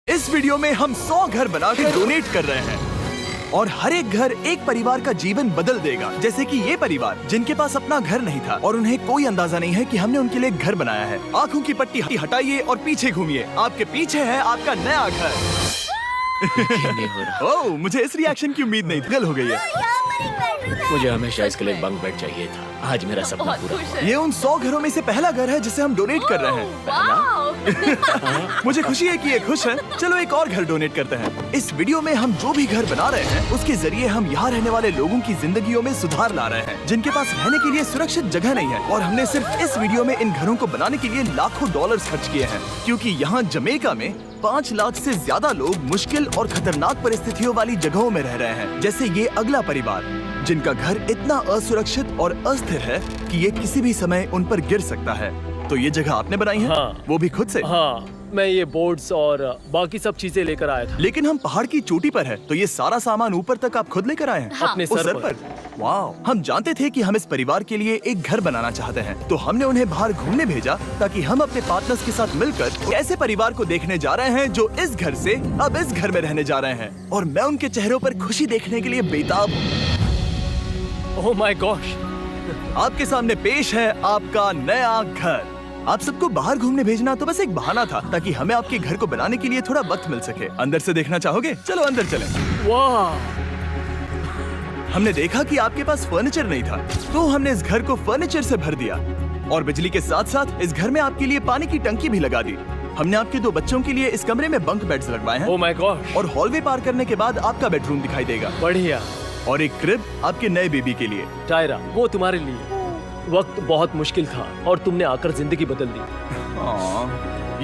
इस वीडियो में हम 100 घर बनाकर डोनेट कर रहे हैं और हर एक घर एक परिवार का जीवन बदल देगा। जैसे कि ये परिवार जिनके पास अपना घर नहीं था और उन्हें कोई अंदाजा नहीं है कि हमने उनके लिए घर बनाया है। आंखों की पट्टी हटाइए और पीछे घूमिए। आपके पीछे है आपका नया घर। ओह, मुझे इस रिएक्शन की उम्मीद नहीं थी। गल हो गई है। मुझे हमेशा इसके लिए बंक बेड चाहिए था। आज मेरा सपना पूरा हुआ। ये उन 100 घरों में से पहला घर है जिसे हम डोनेट कर रहे हैं। मुझे खुशी है कि ये खुश है। चलो एक और घर डोनेट करते हैं। इस वीडियो में हम जो भी घर बना रहे हैं उसके जरिए हम यहाँ रहने वाले लोगों की जिंदगियों में सुधार ला रहे हैं जिनके पास रहने के लिए सुरक्षित जगह नहीं है। और हमने सिर्फ इस वीडियो में इन घरों को बनाने के लिए लाखों डॉलर्स खर्च किए हैं, क्योंकि यहाँ जमैका में 5 लाख से ज्यादा लोग मुश्किल और खतरनाक परिस्थितियों वाली जगहों में रह रहे हैं। जैसे ये अगला परिवार जिनका घर इतना असुरक्षित और अस्थिर है कि ये किसी भी समय उन पर गिर सकता है। तो ये जगह आपने बनाई है? हाँ। वो भी खुद से? हाँ, मैं ये बोर्ड्स और बाकी सब चीजें लेकर आया था। लेकिन हम पहाड़ की चोटी पर है, तो ये सारा सामान ऊपर तक आप खुद लेकर आए हैं? हाँ। अपने उस सर पर। वाह! हम जानते थे कि हम इस परिवार के लिए एक घर बनाना चाहते हैं, तो हमने उन्हें बाहर घूमने भेजा ताकि हम अपने पार्टनर्स के साथ मिलकर ऐसे परिवार को देखने जा रहे हैं जो इस घर से अब इस घर में रहने जा रहे हैं। और मैं उनके चेहरों पर खुशी देखने के लिए बेताब हूँ। Oh my gosh! आपके सामने पेश है आपका नया घर। आप सबको बाहर घूमने भेजना तो बस एक बहाना था ताकि हमें आपके घर को बनाने के लिए थोड़ा वक्त मिल सके। अंदर से देखना चाहोगे? चलो अंदर चलें। वाह! हमने देखा कि आपके पास फर्नीचर नहीं था, तो हमने इस घर को फर्नीचर से भर दिया और बिजली के साथ साथ इस घर में आपके लिए पानी की टंकी भी लगा दी। हमने आपके 2 बच्चों के लिए इस कमरे में बंक बेड्स लगवाए हैं। Oh my gosh! और हॉलवे पार करने के बाद आपका बेडरूम दिखाई देगा बढ़िया। और एक क्रिब आपके नए बेबी के लिए। टायरा, वो तुम्हारे लिए। वक्त बहुत मुश्किल था और तुमने आकर जिंदगी बदल दी।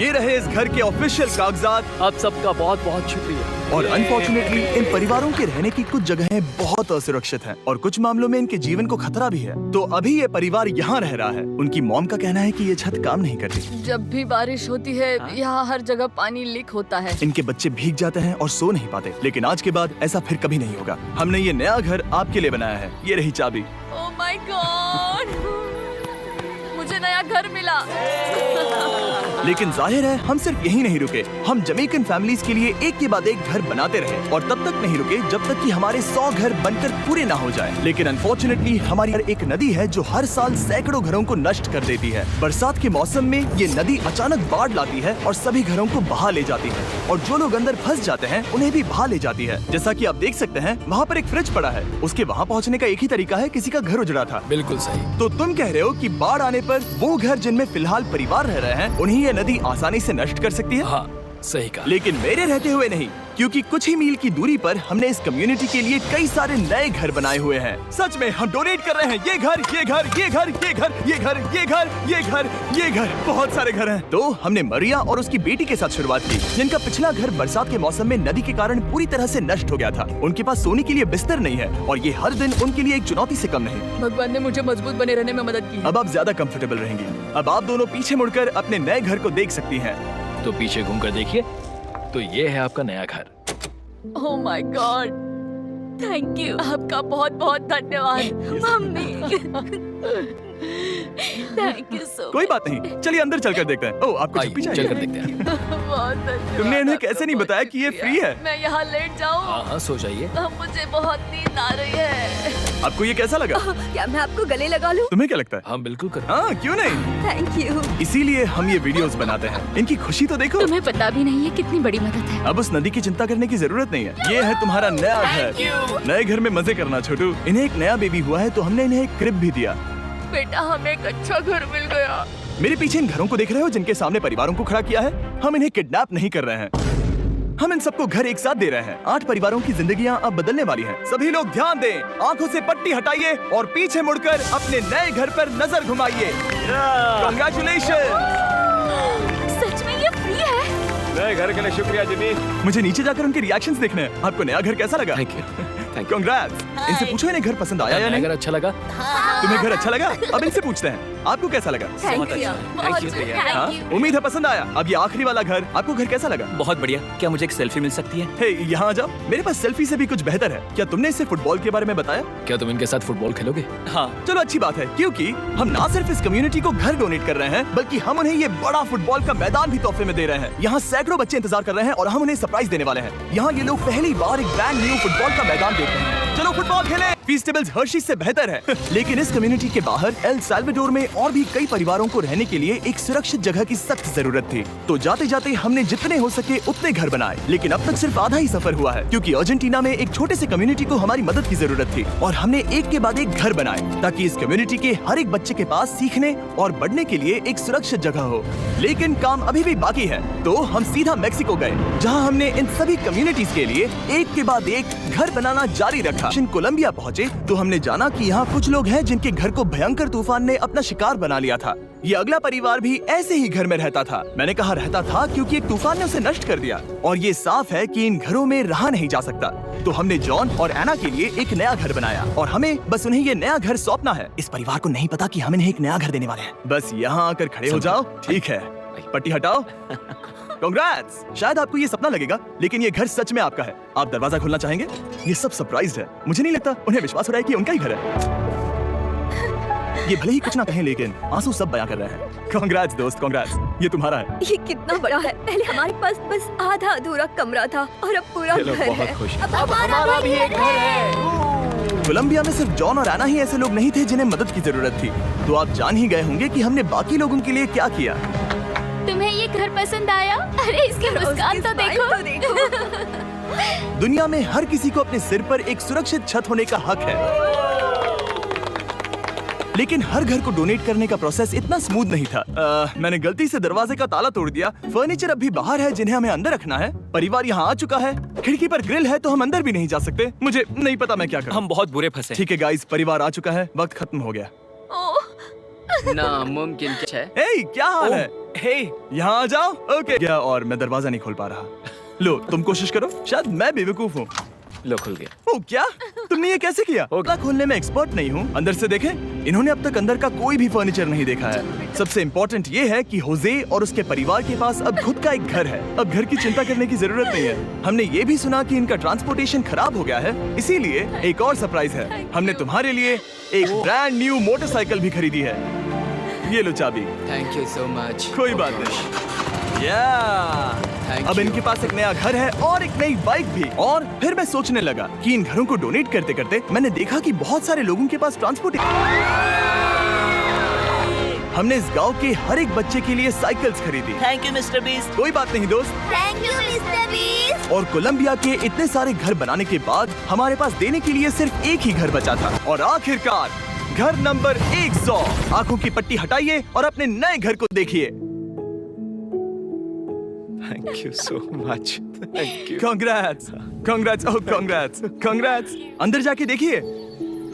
ये रहे इस घर के ऑफिशियल कागजात। आप सबका बहुत बहुत शुक्रिया। और अनफॉर्चुनेटली इन परिवारों के रहने की कुछ जगहें बहुत असुरक्षित हैं और कुछ मामलों में इनके जीवन को खतरा भी है। तो अभी ये परिवार यहाँ रह रहा है। उनकी मॉम का कहना है कि ये छत काम नहीं करती। जब भी बारिश होती है यहाँ हर जगह पानी लीक होता है। इनके बच्चे भीग जाते हैं और सो नहीं पाते, लेकिन आज के बाद ऐसा फिर कभी नहीं होगा। हमने ये नया घर आपके लिए बनाया है। ये रही चाबी। Oh my God! मुझे नया घर मिला। लेकिन जाहिर है हम सिर्फ यही नहीं रुके। हम जमैकन फैमिलीज के लिए एक के बाद एक घर बनाते रहे और तब तक नहीं रुके जब तक कि हमारे 100 घर बनकर पूरे ना हो जाएं। लेकिन अनफॉर्चुनेटली हमारी एक नदी है जो हर साल सैकड़ों घरों को नष्ट कर देती है। बरसात के मौसम में ये नदी अचानक बाढ़ लाती है और सभी घरों को बहा ले जाती है और जो लोग अंदर फंस जाते हैं उन्हें भी बहा ले जाती है। जैसा कि आप देख सकते हैं वहाँ पर एक फ्रिज पड़ा है। उसके वहाँ पहुँचने का एक ही तरीका है, किसी का घर उजड़ा था। बिल्कुल सही। तो तुम कह रहे हो कि बाढ़ आने पर वो घर जिनमें फिलहाल परिवार रह रहे हैं उन्हें ये नदी आसानी से नष्ट कर सकती है? हाँ, सही कहा। लेकिन मेरे रहते हुए नहीं, क्योंकि कुछ ही मील की दूरी पर हमने इस कम्युनिटी के लिए कई सारे नए घर बनाए हुए हैं। सच में हम डोनेट कर रहे हैं। ये घर, ये घर, ये घर, ये घर, ये घर, ये घर, ये घर, ये घर, बहुत सारे घर हैं। तो हमने मरिया और उसकी बेटी के साथ शुरुआत की, जिनका पिछला घर बरसात के मौसम में नदी के कारण पूरी तरह से नष्ट हो गया था। उनके पास सोने के लिए बिस्तर नहीं है और ये हर दिन उनके लिए एक चुनौती से कम नहीं। भगवान ने मुझे मजबूत बने रहने में मदद की। अब आप ज्यादा कंफर्टेबल रहेंगी। अब आप दोनों पीछे मुड़कर अपने नए घर को देख सकती हैं। तो पीछे घूमकर देखिए, तो ये है आपका नया घर। Oh my God! Thank you. आपका बहुत बहुत धन्यवाद mummy. Thank you so much. कोई बात नहीं, चलिए अंदर चलकर देखते हैं। ओह, आपको छुट्टी चाहिए? चलकर देखते हैं। बहुत धन्यवाद। तुमने इन्हें आपका कैसे नहीं बहुत बताया कि ये शुक्रिया। फ्री है? मैं यहाँ लेट जाऊँ? हाँ हाँ, सो जाइए। मुझे बहुत नींद आ रही है। आपको ये कैसा लगा? क्या मैं आपको गले लगा लूं? तुम्हें क्या लगता है? हम बिल्कुल करें। हाँ, क्यों नहीं? Thank you. इसीलिए हम ये वीडियोस बनाते हैं। इनकी खुशी तो देखो। तुम्हें पता भी नहीं है कितनी बड़ी मदद है। अब उस नदी की चिंता करने की जरूरत नहीं है। ये है तुम्हारा नया घर। नए घर में मजे करना छोटू। इन्हें एक नया बेबी हुआ है तो हमने इन्हें एक क्रिब भी दिया। बेटा, हमें एक अच्छा घर मिल गया। मेरे पीछे इन घरों को देख रहे हो जिनके सामने परिवारों को खड़ा किया है? हम इन्हें किडनैप नहीं कर रहे हैं, हम इन सबको घर एक साथ दे रहे हैं। 8 परिवारों की जिंदगियां अब बदलने वाली हैं। सभी लोग ध्यान दें, आंखों से पट्टी हटाइए और पीछे मुड़कर अपने नए घर पर नजर घुमाइए। कांग्रेचुलेशन! सच में ये फ्री है? नए घर के लिए शुक्रिया जिमी। मुझे नीचे जाकर उनके रिएक्शंस देखने हैं। आपको नया घर कैसा लगा? Thank you. कांग्रेट्स! इनसे पूछो इन्हें घर पसंद आया या नहीं? अगर अच्छा लगा। तुम्हें घर अच्छा लगा? अब इनसे पूछते हैं। आपको कैसा लगा? थैंक बहुत यू अच्छा। बहुत Thank you, हाँ? Thank you. उम्मीद है पसंद आया। अब ये आखिरी वाला घर, आपको घर कैसा लगा? बहुत बढ़िया। क्या मुझे एक सेल्फी मिल सकती है? हे, यहाँ आ जाओ। मेरे पास सेल्फी से भी कुछ बेहतर है। क्या तुमने इसे फुटबॉल के बारे में बताया? क्या तुम इनके साथ फुटबॉल खेलोगे? हाँ। चलो अच्छी बात है, क्योंकि हम ना सिर्फ इस कम्युनिटी को घर डोनेट कर रहे हैं, बल्कि हम उन्हें ये बड़ा फुटबॉल का मैदान भी तोहफे में दे रहे हैं। यहाँ सैकड़ों बच्चे इंतजार कर रहे हैं और हम उन्हें सरप्राइज देने वाले हैं। यहाँ ये लोग पहली बार एक ब्रांड न्यू फुटबॉल का मैदान देख रहे हैं। चलो फुटबॉल खेलें। फीस्टेबल्स हर्शीज से बेहतर है। लेकिन इस कम्युनिटी के बाहर एल साल्वाडोर में और भी कई परिवारों को रहने के लिए एक सुरक्षित जगह की सख्त जरूरत थी। तो जाते जाते हमने जितने हो सके उतने घर बनाए, लेकिन अब तक सिर्फ आधा ही सफर हुआ है, क्योंकि अर्जेंटीना में एक छोटे से कम्युनिटी को हमारी मदद की जरूरत थी और हमने एक के बाद एक घर बनाए ताकि इस कम्युनिटी के हर एक बच्चे के पास सीखने और बढ़ने के लिए एक सुरक्षित जगह हो। लेकिन काम अभी भी बाकी है, तो हम सीधा मेक्सिको गए, जहाँ हमने इन सभी कम्युनिटीज के लिए एक के बाद एक घर बनाना जारी रखा। कोलंबिया पहुँचे तो हमने जाना कि यहाँ कुछ लोग हैं जिनके घर को भयंकर तूफान ने अपना शिकार बना लिया था। ये अगला परिवार भी ऐसे ही घर में रहता था। मैंने कहा रहता था क्योंकि एक तूफान ने उसे नष्ट कर दिया और ये साफ है कि इन घरों में रहा नहीं जा सकता। तो हमने जॉन और एना के लिए एक नया घर बनाया और हमें बस उन्हें ये नया घर सौंपना है। इस परिवार को नहीं पता कि हम इन्हें एक नया घर देने वाले हैं। बस यहाँ आकर खड़े हो जाओ। ठीक है, पट्टी हटाओ। कांग्रेट्स। शायद आपको ये सपना लगेगा, लेकिन ये घर सच में आपका है। आप दरवाजा खोलना चाहेंगे? ये सब सरप्राइज्ड है। मुझे नहीं लगता उन्हें विश्वास हो रहा है कि उनका ही घर है। ये भले ही कुछ ना कहें, लेकिन आंसू सब बयां कर रहे हैं। कांग्रेट्स दोस्त, कांग्रेट्स। ये तुम्हारा है। ये कितना बड़ा है। पहले हमारे पास बस आधा अधूरा कमरा था और अब पूरा ये लोग घर बहुत है। खुश हैं। अब हमारा भी एक घर है। कोलंबिया में सिर्फ जॉन और एना ही ऐसे लोग नहीं थे जिन्हें मदद की जरूरत थी। तो आप जान ही गए होंगे कि हमने बाकी लोगों के लिए क्या किया। तुम्हें ये घर पसंद आया? अरे इसकी मुस्कान तो देखो। दुनिया में हर किसी को अपने सिर पर एक सुरक्षित छत होने का हक है, लेकिन हर घर को डोनेट करने का प्रोसेस इतना स्मूथ नहीं था। मैंने गलती से दरवाजे का ताला तोड़ दिया। फर्नीचर अब भी बाहर है जिन्हें हमें अंदर रखना है। परिवार यहाँ आ चुका है। खिड़की पर ग्रिल है तो हम अंदर भी नहीं जा सकते। मुझे नहीं पता मैं क्या करूं। हम बहुत बुरे फंसे। ठीक है गाइस, परिवार आ चुका है। वक्त खत्म हो गया। नामुमकिन कुछ है। हे, क्या हाल है? हे, यहाँ आ जाओ। ओके गया और मैं दरवाजा नहीं खोल पा रहा। लो तुम कोशिश करो, शायद मैं बेवकूफ हूँ। लो खुल गया। ओ क्या? तुमने ये कैसे किया? ताला खोलने में एक्सपर्ट नहीं हूँ। अंदर से देखें। इन्होंने अब तक अंदर का कोई भी फर्नीचर नहीं देखा है। सबसे इम्पोर्टेंट ये है कि होजे और उसके परिवार के पास अब खुद का एक घर है। अब घर की चिंता करने की जरूरत नहीं है। हमने ये भी सुना कि इनका ट्रांसपोर्टेशन खराब हो गया है, इसीलिए एक और सरप्राइज है। हमने तुम्हारे लिए एक ब्रांड न्यू मोटरसाइकिल भी खरीदी है। ये लो चाबी। Thank you so much. कोई बात नहीं। अब इनके पास एक नया घर है और एक नई बाइक भी। और फिर मैं सोचने लगा कि इन घरों को डोनेट करते करते मैंने देखा कि बहुत सारे लोगों के पास ट्रांसपोर्ट। हमने इस गांव के हर एक बच्चे के लिए साइकिल्स खरीदी। Thank you mister beast. कोई बात नहीं दोस्त। Thank you mister beast. और कोलंबिया के इतने सारे घर बनाने के बाद हमारे पास देने के लिए सिर्फ एक ही घर बचा था। और आखिरकार घर नंबर 100। आंखों की पट्टी हटाइए और अपने नए घर को देखिए। Thank you so much. Thank you. Congrats, congrats, oh congrats, congrats. अंदर जाके देखिए।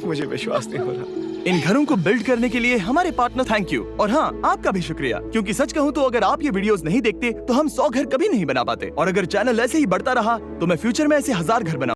मुझे विश्वास नहीं हो रहा। इन घरों को बिल्ड करने के लिए हमारे पार्टनर थैंक यू। और हाँ, आपका भी शुक्रिया, क्योंकि सच कहूँ तो अगर आप ये वीडियोस नहीं देखते तो हम 100 घर कभी नहीं बना पाते। और अगर चैनल ऐसे ही बढ़ता रहा तो मैं फ्यूचर में ऐसे 1000 घर बना